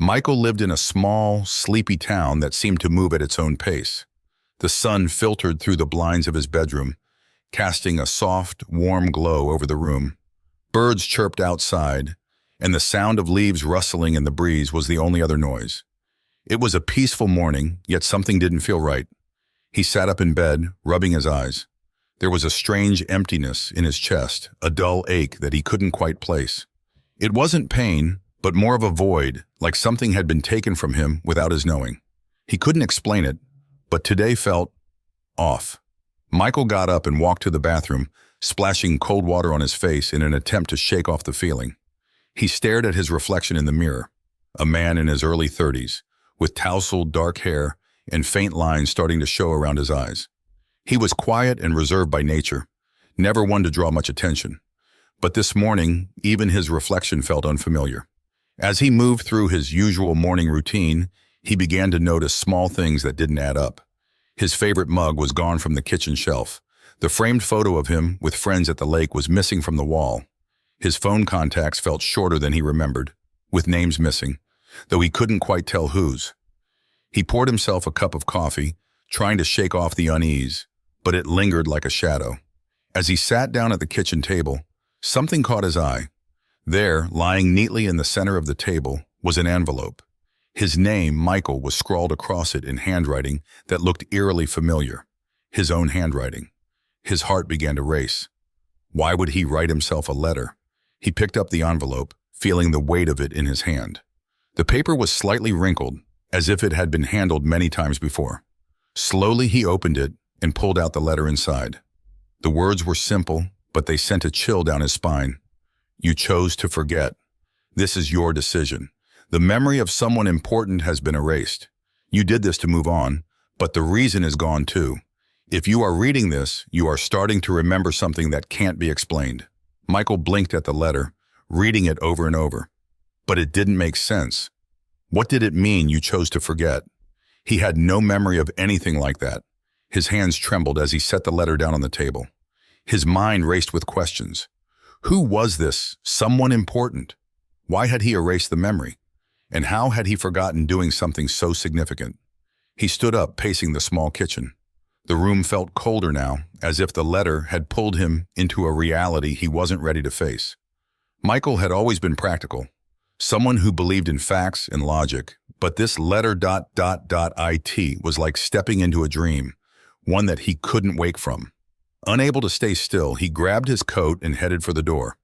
Michael lived in a small, sleepy town that seemed to move at its own pace. The sun filtered through the blinds of his bedroom, casting a soft, warm glow over the room. Birds chirped outside, and the sound of leaves rustling in the breeze was the only other noise. It was a peaceful morning, yet something didn't feel right. He sat up in bed, rubbing his eyes. There was a strange emptiness in his chest, a dull ache that he couldn't quite place. It wasn't pain, but more of a void, like something had been taken from him without his knowing. He couldn't explain it, but today felt off. Michael got up and walked to the bathroom, splashing cold water on his face in an attempt to shake off the feeling. He stared at his reflection in the mirror, a man in his early 30s, with tousled dark hair and faint lines starting to show around his eyes. He was quiet and reserved by nature, never one to draw much attention. But this morning, even his reflection felt unfamiliar. As he moved through his usual morning routine, he began to notice small things that didn't add up. His favorite mug was gone from the kitchen shelf. The framed photo of him with friends at the lake was missing from the wall. His phone contacts felt shorter than he remembered, with names missing, though he couldn't quite tell whose. He poured himself a cup of coffee, trying to shake off the unease, but it lingered like a shadow. As he sat down at the kitchen table, something caught his eye. There, lying neatly in the center of the table, was an envelope. His name, Michael, was scrawled across it in handwriting that looked eerily familiar. His own handwriting. His heart began to race. Why would he write himself a letter? He picked up the envelope, feeling the weight of it in his hand. The paper was slightly wrinkled, as if it had been handled many times before. Slowly he opened it and pulled out the letter inside. The words were simple, but they sent a chill down his spine. You chose to forget. This is your decision. The memory of someone important has been erased. You did this to move on, but the reason is gone too. If you are reading this, you are starting to remember something that can't be explained. Michael blinked at the letter, reading it over and over. But it didn't make sense. What did it mean you chose to forget? He had no memory of anything like that. His hands trembled as he set the letter down on the table. His mind raced with questions. Who was this someone important? Why had he erased the memory? And how had he forgotten doing something so significant? He stood up, pacing the small kitchen. The room felt colder now, as if the letter had pulled him into a reality he wasn't ready to face. Michael had always been practical, someone who believed in facts and logic, but this letter ... was like stepping into a dream, one that he couldn't wake from. Unable to stay still, he grabbed his coat and headed for the door.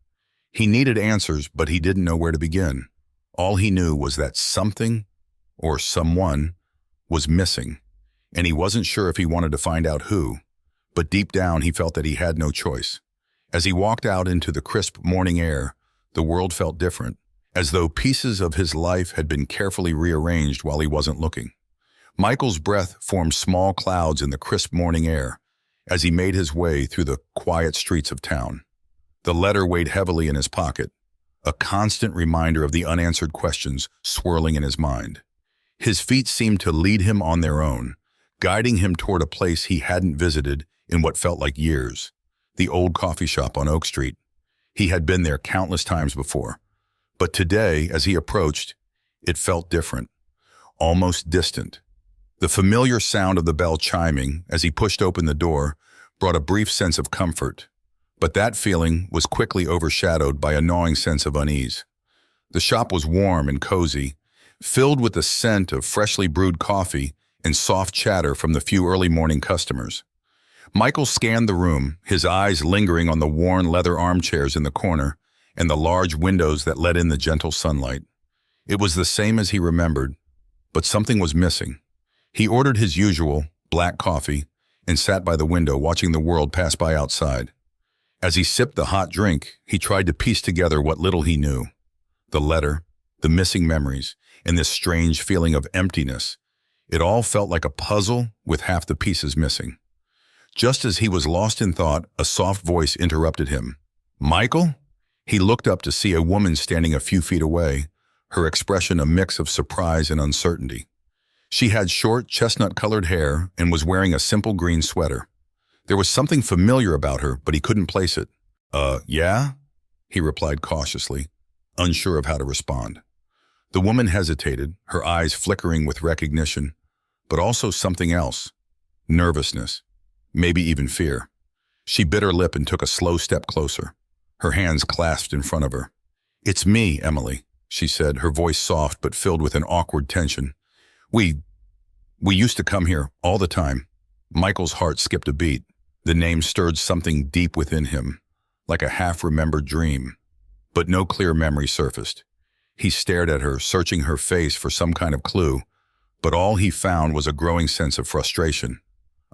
He needed answers, but he didn't know where to begin. All he knew was that something, or someone, was missing, and he wasn't sure if he wanted to find out who, but deep down he felt that he had no choice. As he walked out into the crisp morning air, the world felt different, as though pieces of his life had been carefully rearranged while he wasn't looking. Michael's breath formed small clouds in the crisp morning air as he made his way through the quiet streets of town. The letter weighed heavily in his pocket, a constant reminder of the unanswered questions swirling in his mind. His feet seemed to lead him on their own, guiding him toward a place he hadn't visited in what felt like years, the old coffee shop on Oak Street. He had been there countless times before, but today, as he approached, it felt different, almost distant. The familiar sound of the bell chiming as he pushed open the door brought a brief sense of comfort, but that feeling was quickly overshadowed by a gnawing sense of unease. The shop was warm and cozy, filled with the scent of freshly brewed coffee and soft chatter from the few early morning customers. Michael scanned the room, his eyes lingering on the worn leather armchairs in the corner and the large windows that let in the gentle sunlight. It was the same as he remembered, but something was missing. He ordered his usual, black coffee, and sat by the window watching the world pass by outside. As he sipped the hot drink, he tried to piece together what little he knew. The letter, the missing memories, and this strange feeling of emptiness. It all felt like a puzzle with half the pieces missing. Just as he was lost in thought, a soft voice interrupted him. "Michael?" He looked up to see a woman standing a few feet away, her expression a mix of surprise and uncertainty. She had short, chestnut-colored hair and was wearing a simple green sweater. There was something familiar about her, but he couldn't place it. Yeah?" he replied cautiously, unsure of how to respond. The woman hesitated, her eyes flickering with recognition, but also something else. Nervousness, maybe even fear. She bit her lip and took a slow step closer, her hands clasped in front of her. "It's me, Emily," she said, her voice soft but filled with an awkward tension. We used to come here all the time." Michael's heart skipped a beat. The name stirred something deep within him, like a half-remembered dream. But no clear memory surfaced. He stared at her, searching her face for some kind of clue, but all he found was a growing sense of frustration.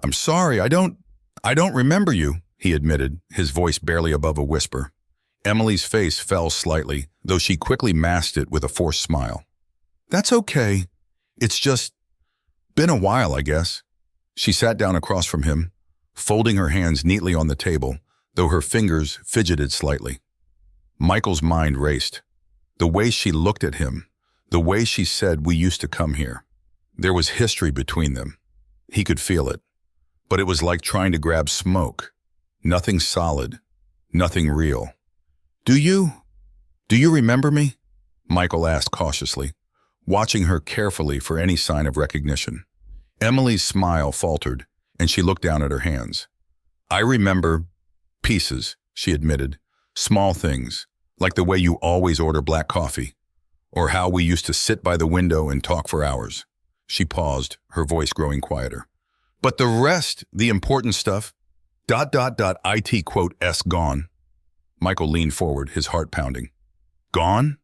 "I'm sorry, I don't remember you," he admitted, his voice barely above a whisper. Emily's face fell slightly, though she quickly masked it with a forced smile. "That's okay. It's just been a while, I guess." She sat down across from him, folding her hands neatly on the table, though her fingers fidgeted slightly. Michael's mind raced. The way she looked at him, the way she said, "We used to come here." There was history between them. He could feel it. But it was like trying to grab smoke. Nothing solid, nothing real. Do you remember me?" Michael asked cautiously, watching her carefully for any sign of recognition. Emily's smile faltered, and she looked down at her hands. "I remember pieces," she admitted. "Small things, like the way you always order black coffee, or how we used to sit by the window and talk for hours." She paused, her voice growing quieter. "But the rest, the important stuff, ... IT quote S gone." Michael leaned forward, his heart pounding. "Gone?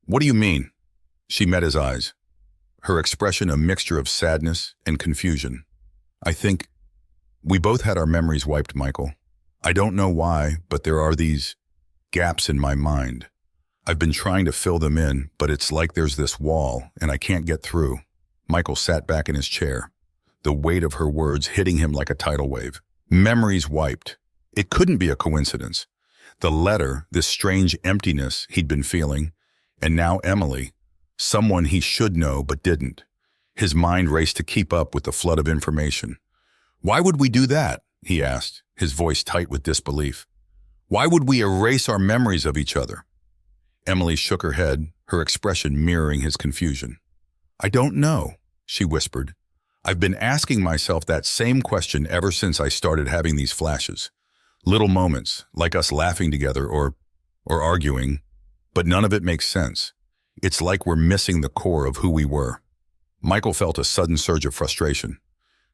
What do you mean?" She met his eyes, her expression a mixture of sadness and confusion. "I think we both had our memories wiped, Michael. I don't know why, but there are these gaps in my mind. I've been trying to fill them in, but it's like there's this wall, and I can't get through." Michael sat back in his chair, the weight of her words hitting him like a tidal wave. Memories wiped. It couldn't be a coincidence. The letter, this strange emptiness he'd been feeling, and now Emily, someone he should know but didn't. His mind raced to keep up with the flood of information. "Why would we do that?" he asked, his voice tight with disbelief. "Why would we erase our memories of each other?" Emily shook her head, her expression mirroring his confusion. "I don't know," she whispered. "I've been asking myself that same question ever since I started having these flashes. Little moments, like us laughing together or arguing, but none of it makes sense. It's like we're missing the core of who we were." Michael felt a sudden surge of frustration.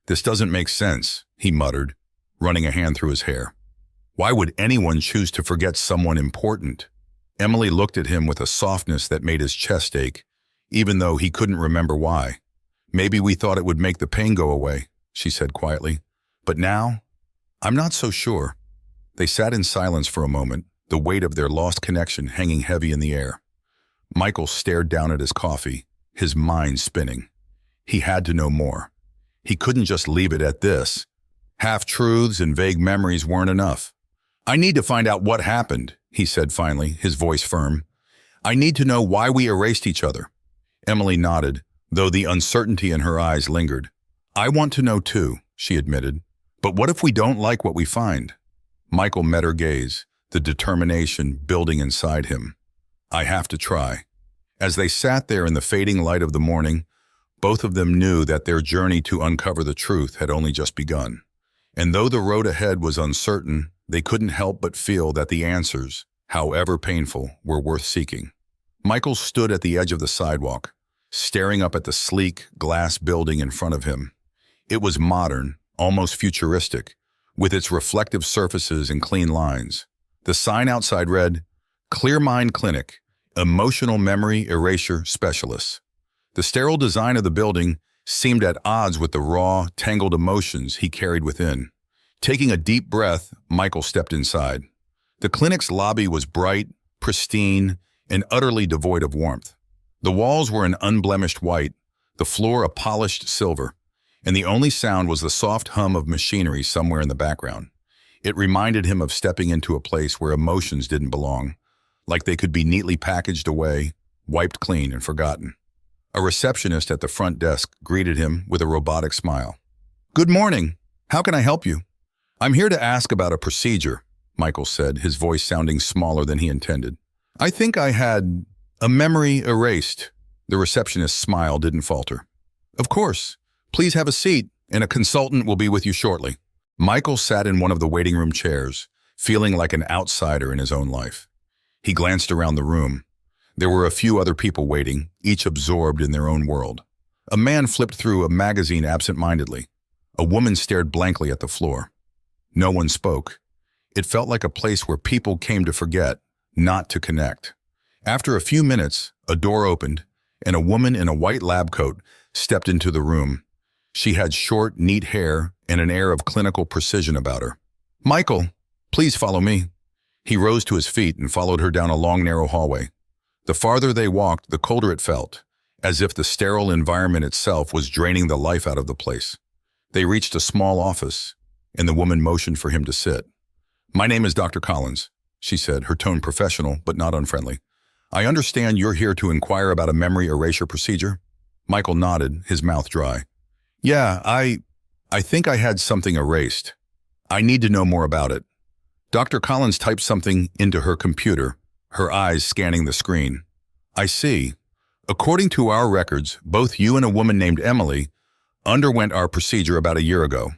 "This doesn't make sense," he muttered, running a hand through his hair. "Why would anyone choose to forget someone important?" Emily looked at him with a softness that made his chest ache, even though he couldn't remember why. "Maybe we thought it would make the pain go away," she said quietly. "But now, I'm not so sure." They sat in silence for a moment, the weight of their lost connection hanging heavy in the air. Michael stared down at his coffee, his mind spinning. He had to know more. He couldn't just leave it at this. Half-truths and vague memories weren't enough. "I need to find out what happened," he said finally, his voice firm. "I need to know why we erased each other." Emily nodded, though the uncertainty in her eyes lingered. "I want to know too," she admitted. "But what if we don't like what we find?" Michael met her gaze, the determination building inside him. "I have to try." As they sat there in the fading light of the morning, both of them knew that their journey to uncover the truth had only just begun. And though the road ahead was uncertain, they couldn't help but feel that the answers, however painful, were worth seeking. Michael stood at the edge of the sidewalk, staring up at the sleek, glass building in front of him. It was modern, almost futuristic, with its reflective surfaces and clean lines. The sign outside read, "Clear Mind Clinic, Emotional Memory Erasure Specialists." The sterile design of the building seemed at odds with the raw, tangled emotions he carried within. Taking a deep breath, Michael stepped inside. The clinic's lobby was bright, pristine, and utterly devoid of warmth. The walls were an unblemished white, the floor a polished silver, and the only sound was the soft hum of machinery somewhere in the background. It reminded him of stepping into a place where emotions didn't belong, like they could be neatly packaged away, wiped clean and forgotten. A receptionist at the front desk greeted him with a robotic smile. "Good morning. How can I help you?" "I'm here to ask about a procedure," Michael said, his voice sounding smaller than he intended. "I think I had a memory erased," The receptionist's smile didn't falter. "Of course. Please have a seat, and a consultant will be with you shortly." Michael sat in one of the waiting room chairs, feeling like an outsider in his own life. He glanced around the room. There were a few other people waiting, each absorbed in their own world. A man flipped through a magazine absent-mindedly. A woman stared blankly at the floor. No one spoke. It felt like a place where people came to forget, not to connect. After a few minutes, a door opened, and a woman in a white lab coat stepped into the room. She had short, neat hair and an air of clinical precision about her. "Michael, please follow me." He rose to his feet and followed her down a long, narrow hallway. The farther they walked, the colder it felt, as if the sterile environment itself was draining the life out of the place. They reached a small office, and the woman motioned for him to sit. "My name is Dr. Collins," she said, her tone professional but not unfriendly. "I understand you're here to inquire about a memory erasure procedure?" Michael nodded, his mouth dry. "Yeah, I think I had something erased. I need to know more about it." Dr. Collins typed something into her computer, her eyes scanning the screen. "I see. According to our records, both you and a woman named Emily underwent our procedure about a year ago.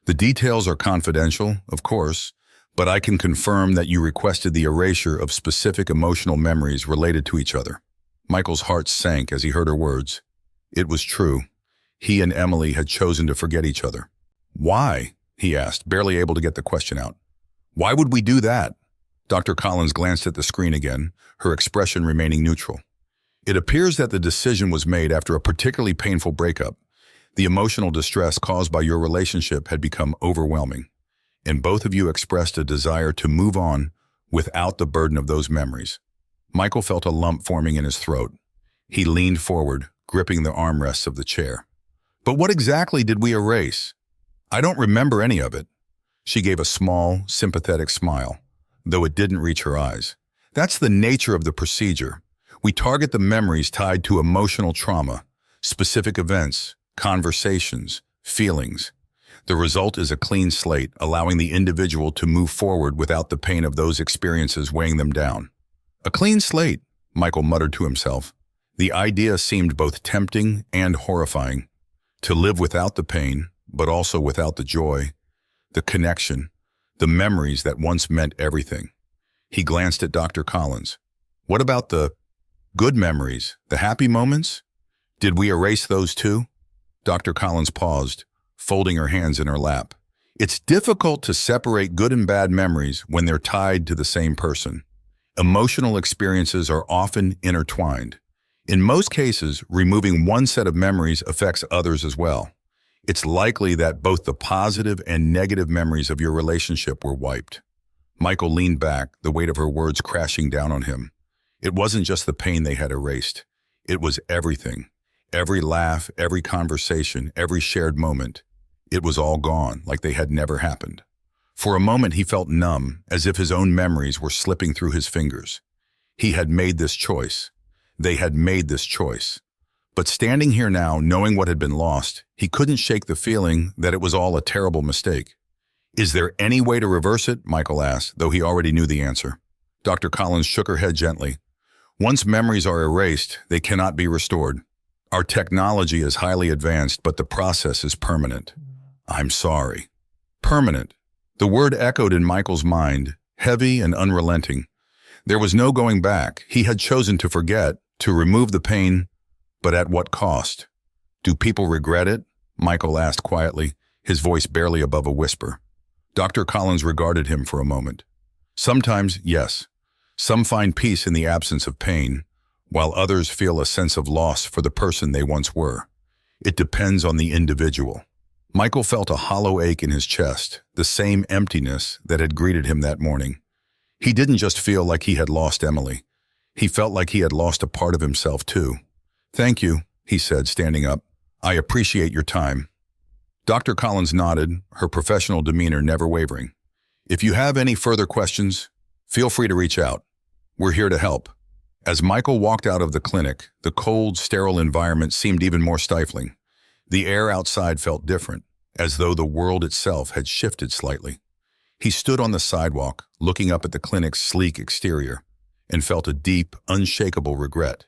The details are confidential, of course, but I can confirm that you requested the erasure of specific emotional memories related to each other." Michael's heart sank as he heard her words. It was true. He and Emily had chosen to forget each other. "Why?" he asked, barely able to get the question out. "Why would we do that?" Dr. Collins glanced at the screen again, her expression remaining neutral. "It appears that the decision was made after a particularly painful breakup. The emotional distress caused by your relationship had become overwhelming, and both of you expressed a desire to move on without the burden of those memories." Michael felt a lump forming in his throat. He leaned forward, gripping the armrests of the chair. "But what exactly did we erase? I don't remember any of it." She gave a small, sympathetic smile, though it didn't reach her eyes. "That's the nature of the procedure. We target the memories tied to emotional trauma, specific events, conversations, feelings. The result is a clean slate, allowing the individual to move forward without the pain of those experiences weighing them down." "A clean slate," Michael muttered to himself. The idea seemed both tempting and horrifying. To live without the pain, but also without the joy, the connection, the memories that once meant everything. He glanced at Dr. Collins. "What about the good memories, the happy moments? Did we erase those too?" Dr. Collins paused, folding her hands in her lap. "It's difficult to separate good and bad memories when they're tied to the same person. Emotional experiences are often intertwined. In most cases, removing one set of memories affects others as well. It's likely that both the positive and negative memories of your relationship were wiped." Michael leaned back, the weight of her words crashing down on him. It wasn't just the pain they had erased. It was everything. Every laugh, every conversation, every shared moment. It was all gone, like they had never happened. For a moment he felt numb, as if his own memories were slipping through his fingers. He had made this choice. They had made this choice. But standing here now, knowing what had been lost, he couldn't shake the feeling that it was all a terrible mistake. "Is there any way to reverse it?" Michael asked, though he already knew the answer. Dr. Collins shook her head gently. "Once memories are erased, they cannot be restored. Our technology is highly advanced, but the process is permanent." "I'm sorry." Permanent. The word echoed in Michael's mind, heavy and unrelenting. There was no going back. He had chosen to forget, to remove the pain, but at what cost? "Do people regret it?" Michael asked quietly, his voice barely above a whisper. Dr. Collins regarded him for a moment. "Sometimes, yes. Some find peace in the absence of pain, while others feel a sense of loss for the person they once were. It depends on the individual." Michael felt a hollow ache in his chest, the same emptiness that had greeted him that morning. He didn't just feel like he had lost Emily. He felt like he had lost a part of himself too. "Thank you," he said, standing up. "I appreciate your time." Dr. Collins nodded, her professional demeanor never wavering. "If you have any further questions, feel free to reach out. We're here to help." As Michael walked out of the clinic, the cold, sterile environment seemed even more stifling. The air outside felt different, as though the world itself had shifted slightly. He stood on the sidewalk, looking up at the clinic's sleek exterior, and felt a deep, unshakable regret.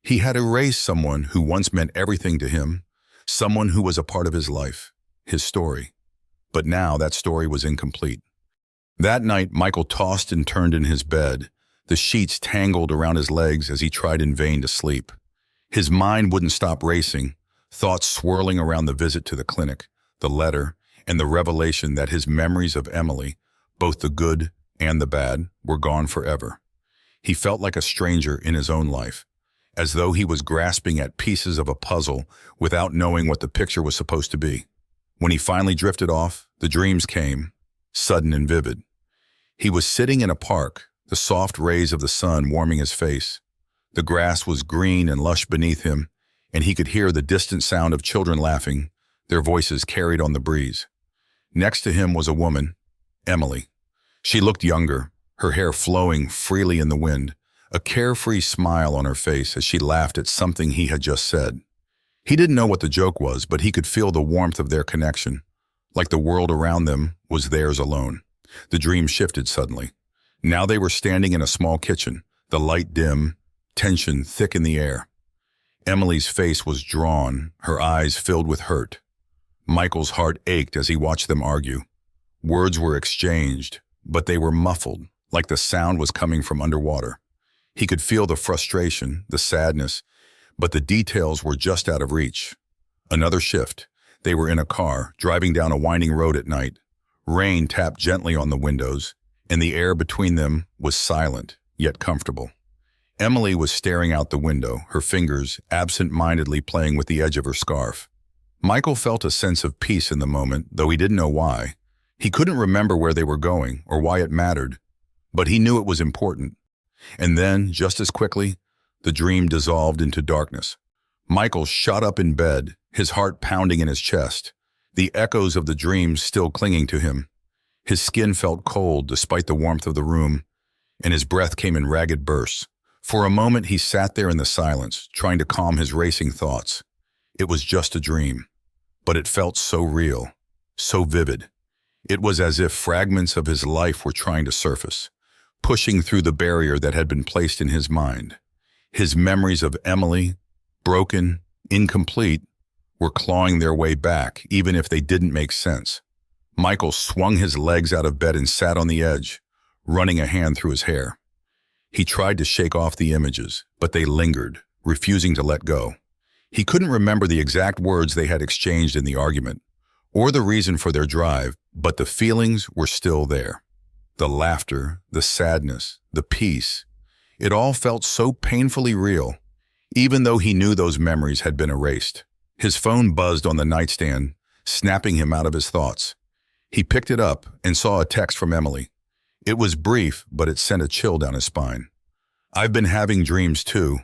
He had erased someone who once meant everything to him, someone who was a part of his life, his story. But now that story was incomplete. That night, Michael tossed and turned in his bed, the sheets tangled around his legs as he tried in vain to sleep. His mind wouldn't stop racing, thoughts swirling around the visit to the clinic, the letter, and the revelation that his memories of Emily, both the good and the bad, were gone forever. He felt like a stranger in his own life, as though he was grasping at pieces of a puzzle without knowing what the picture was supposed to be. When he finally drifted off, the dreams came, sudden and vivid. He was sitting in a park, the soft rays of the sun warming his face. The grass was green and lush beneath him, and he could hear the distant sound of children laughing, their voices carried on the breeze. Next to him was a woman, Emily. She looked younger, her hair flowing freely in the wind, a carefree smile on her face as she laughed at something he had just said. He didn't know what the joke was, but he could feel the warmth of their connection, like the world around them was theirs alone. The dream shifted suddenly. Now they were standing in a small kitchen, the light dim, tension thick in the air. Emily's face was drawn, her eyes filled with hurt. Michael's heart ached as he watched them argue. Words were exchanged, but they were muffled, like the sound was coming from underwater. He could feel the frustration, the sadness, but the details were just out of reach. Another shift. They were in a car, driving down a winding road at night. Rain tapped gently on the windows, and the air between them was silent, yet comfortable. Emily was staring out the window, her fingers absent-mindedly playing with the edge of her scarf. Michael felt a sense of peace in the moment, though he didn't know why. He couldn't remember where they were going or why it mattered, but he knew it was important. And then, just as quickly, the dream dissolved into darkness. Michael shot up in bed, his heart pounding in his chest, the echoes of the dream still clinging to him. His skin felt cold despite the warmth of the room, and his breath came in ragged bursts. For a moment he sat there in the silence, trying to calm his racing thoughts. It was just a dream, but it felt so real, so vivid. It was as if fragments of his life were trying to surface, pushing through the barrier that had been placed in his mind. His memories of Emily, broken, incomplete, were clawing their way back, even if they didn't make sense. Michael swung his legs out of bed and sat on the edge, running a hand through his hair. He tried to shake off the images, but they lingered, refusing to let go. He couldn't remember the exact words they had exchanged in the argument, or the reason for their drive, but the feelings were still there. The laughter, the sadness, the peace. It all felt so painfully real, even though he knew those memories had been erased. His phone buzzed on the nightstand, snapping him out of his thoughts. He picked it up and saw a text from Emily. It was brief, but it sent a chill down his spine. "I've been having dreams too.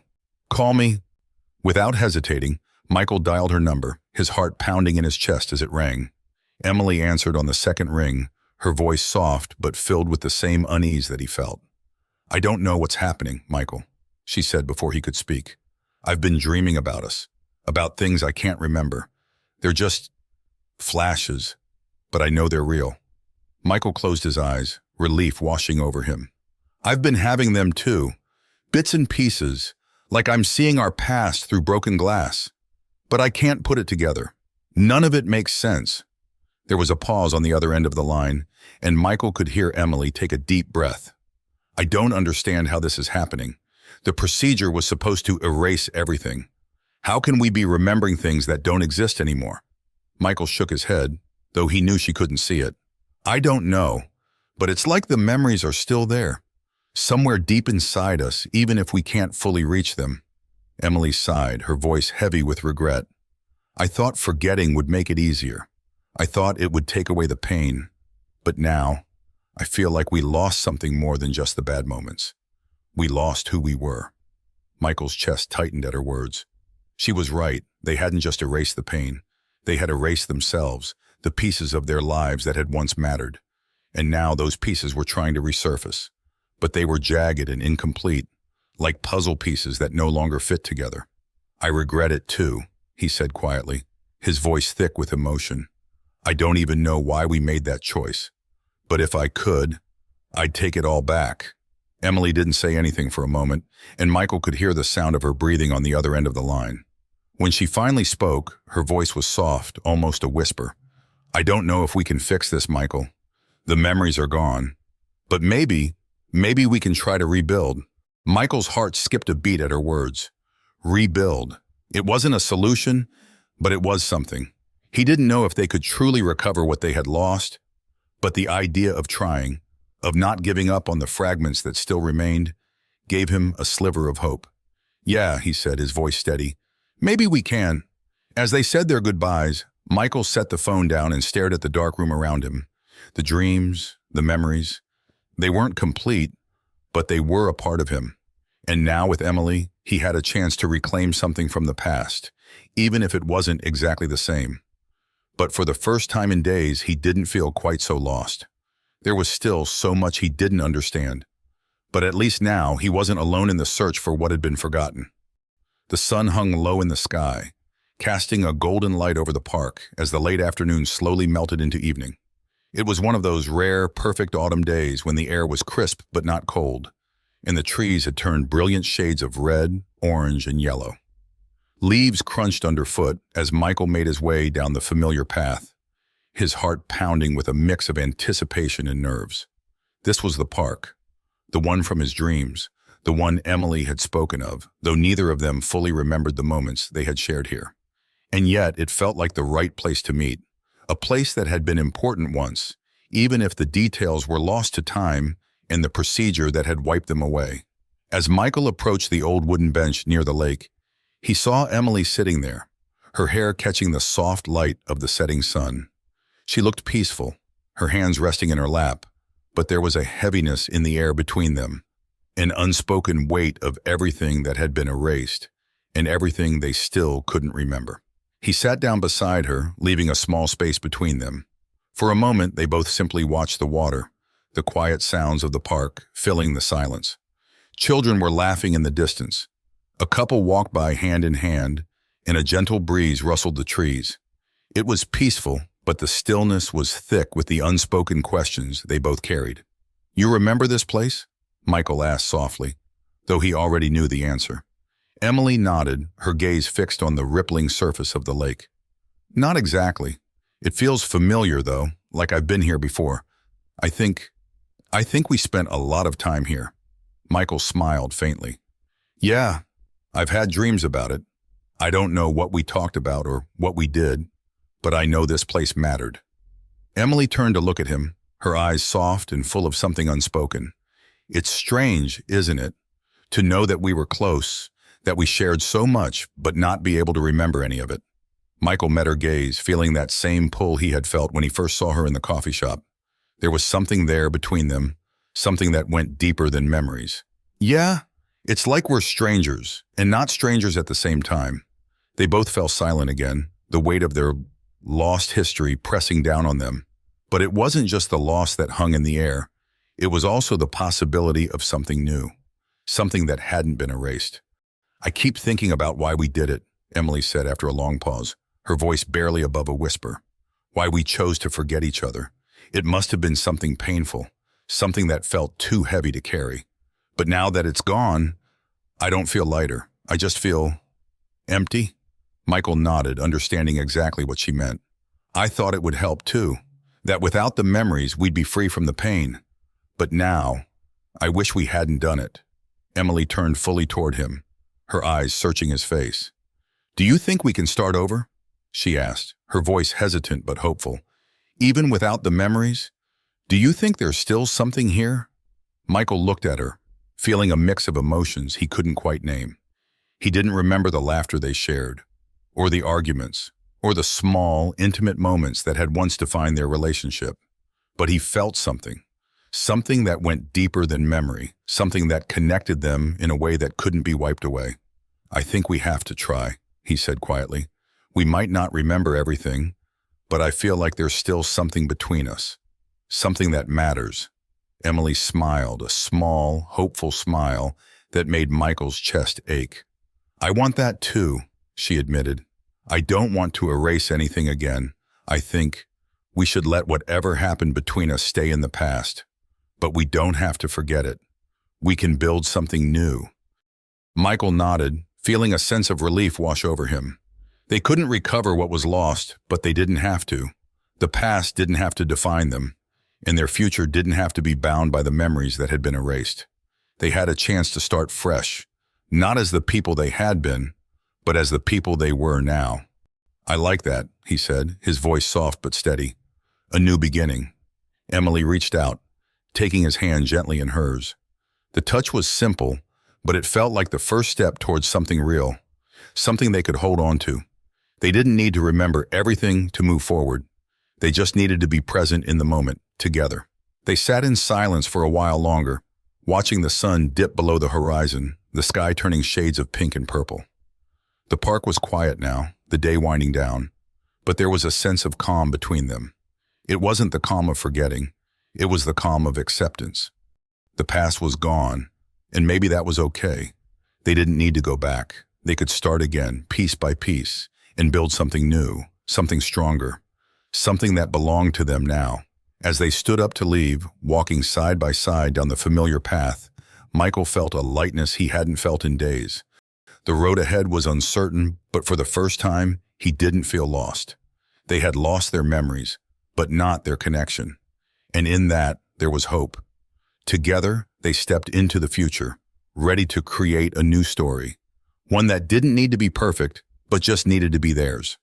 Call me." Without hesitating, Michael dialed her number, his heart pounding in his chest as it rang. Emily answered on the second ring, her voice soft but filled with the same unease that he felt. "I don't know what's happening, Michael," she said before he could speak. "I've been dreaming about us, about things I can't remember. They're just flashes, but I know they're real." Michael closed his eyes, relief washing over him. "I've been having them too, bits and pieces, like I'm seeing our past through broken glass. But I can't put it together. None of it makes sense." There was a pause on the other end of the line, and Michael could hear Emily take a deep breath. "I don't understand how this is happening. The procedure was supposed to erase everything. How can we be remembering things that don't exist anymore?" Michael shook his head, though he knew she couldn't see it. "I don't know, but it's like the memories are still there, somewhere deep inside us, even if we can't fully reach them." Emily sighed, her voice heavy with regret. "I thought forgetting would make it easier. I thought it would take away the pain. But now, I feel like we lost something more than just the bad moments. We lost who we were." Michael's chest tightened at her words. She was right. They hadn't just erased the pain. They had erased themselves, the pieces of their lives that had once mattered. And now those pieces were trying to resurface. But they were jagged and incomplete, like puzzle pieces that no longer fit together. "I regret it too," he said quietly, his voice thick with emotion. "I don't even know why we made that choice. But if I could, I'd take it all back." Emily didn't say anything for a moment, and Michael could hear the sound of her breathing on the other end of the line. When she finally spoke, her voice was soft, almost a whisper. "I don't know if we can fix this, Michael. The memories are gone. But maybe we can try to rebuild." Michael's heart skipped a beat at her words. Rebuild. It wasn't a solution, but it was something. He didn't know if they could truly recover what they had lost, but the idea of trying, of not giving up on the fragments that still remained, gave him a sliver of hope. "Yeah," he said, his voice steady. "Maybe we can." As they said their goodbyes, Michael set the phone down and stared at the dark room around him. The dreams, the memories, they weren't complete, but they were a part of him. And now with Emily, he had a chance to reclaim something from the past, even if it wasn't exactly the same. But for the first time in days, he didn't feel quite so lost. There was still so much he didn't understand. But at least now, he wasn't alone in the search for what had been forgotten. The sun hung low in the sky, casting a golden light over the park as the late afternoon slowly melted into evening. It was one of those rare, perfect autumn days when the air was crisp but not cold, and the trees had turned brilliant shades of red, orange, and yellow. Leaves crunched underfoot as Michael made his way down the familiar path, his heart pounding with a mix of anticipation and nerves. This was the park, the one from his dreams, the one Emily had spoken of, though neither of them fully remembered the moments they had shared here. And yet it felt like the right place to meet, a place that had been important once, even if the details were lost to time and the procedure that had wiped them away. As Michael approached the old wooden bench near the lake, he saw Emily sitting there, her hair catching the soft light of the setting sun. She looked peaceful, her hands resting in her lap, but there was a heaviness in the air between them, an unspoken weight of everything that had been erased and everything they still couldn't remember. He sat down beside her, leaving a small space between them. For a moment, they both simply watched the water, the quiet sounds of the park filling the silence. Children were laughing in the distance. A couple walked by hand in hand, and a gentle breeze rustled the trees. It was peaceful, but the stillness was thick with the unspoken questions they both carried. "You remember this place?" Michael asked softly, though he already knew the answer. Emily nodded, her gaze fixed on the rippling surface of the lake. "Not exactly. It feels familiar, though, like I've been here before. I think we spent a lot of time here." Michael smiled faintly. "Yeah, I've had dreams about it. I don't know what we talked about or what we did, but I know this place mattered." Emily turned to look at him, her eyes soft and full of something unspoken. "It's strange, isn't it, to know that we were close, that we shared so much, but not be able to remember any of it." Michael met her gaze, feeling that same pull he had felt when he first saw her in the coffee shop. There was something there between them, something that went deeper than memories. "Yeah, it's like we're strangers, and not strangers at the same time." They both fell silent again, the weight of their lost history pressing down on them. But it wasn't just the loss that hung in the air. It was also the possibility of something new, something that hadn't been erased. "I keep thinking about why we did it," Emily said after a long pause, her voice barely above a whisper. "Why we chose to forget each other. It must have been something painful, something that felt too heavy to carry. But now that it's gone, I don't feel lighter. I just feel empty." Michael nodded, understanding exactly what she meant. "I thought it would help too, that without the memories we'd be free from the pain. But now, I wish we hadn't done it." Emily turned fully toward him, her eyes searching his face. "Do you think we can start over?" she asked, her voice hesitant but hopeful. "Even without the memories? Do you think there's still something here?" Michael looked at her, feeling a mix of emotions he couldn't quite name. He didn't remember the laughter they shared, or the arguments, or the small, intimate moments that had once defined their relationship. But he felt something that went deeper than memory, something that connected them in a way that couldn't be wiped away. "I think we have to try," he said quietly. "We might not remember everything, but I feel like there's still something between us, something that matters." Emily smiled, a small, hopeful smile that made Michael's chest ache. "I want that too," she admitted. "I don't want to erase anything again. I think we should let whatever happened between us stay in the past. But we don't have to forget it. We can build something new. Michael nodded, feeling a sense of relief wash over him. They couldn't recover what was lost, but they didn't have to. The past didn't have to define them, and their future didn't have to be bound by the memories that had been erased. They had a chance to start fresh, not as the people they had been, but as the people they were now. "I like that," he said, his voice soft but steady. "A new beginning." Emily reached out, taking his hand gently in hers. The touch was simple, but it felt like the first step towards something real, something they could hold on to. They didn't need to remember everything to move forward. They just needed to be present in the moment, together. They sat in silence for a while longer, watching the sun dip below the horizon, the sky turning shades of pink and purple. The park was quiet now, the day winding down, but there was a sense of calm between them. It wasn't the calm of forgetting, it was the calm of acceptance. The past was gone, and maybe that was okay. They didn't need to go back. They could start again, piece by piece, and build something new, something stronger, something that belonged to them now. As they stood up to leave, walking side by side down the familiar path, Michael felt a lightness he hadn't felt in days. The road ahead was uncertain, but for the first time, he didn't feel lost. They had lost their memories, but not their connection. And in that, there was hope. Together, they stepped into the future, ready to create a new story, one that didn't need to be perfect, but just needed to be theirs.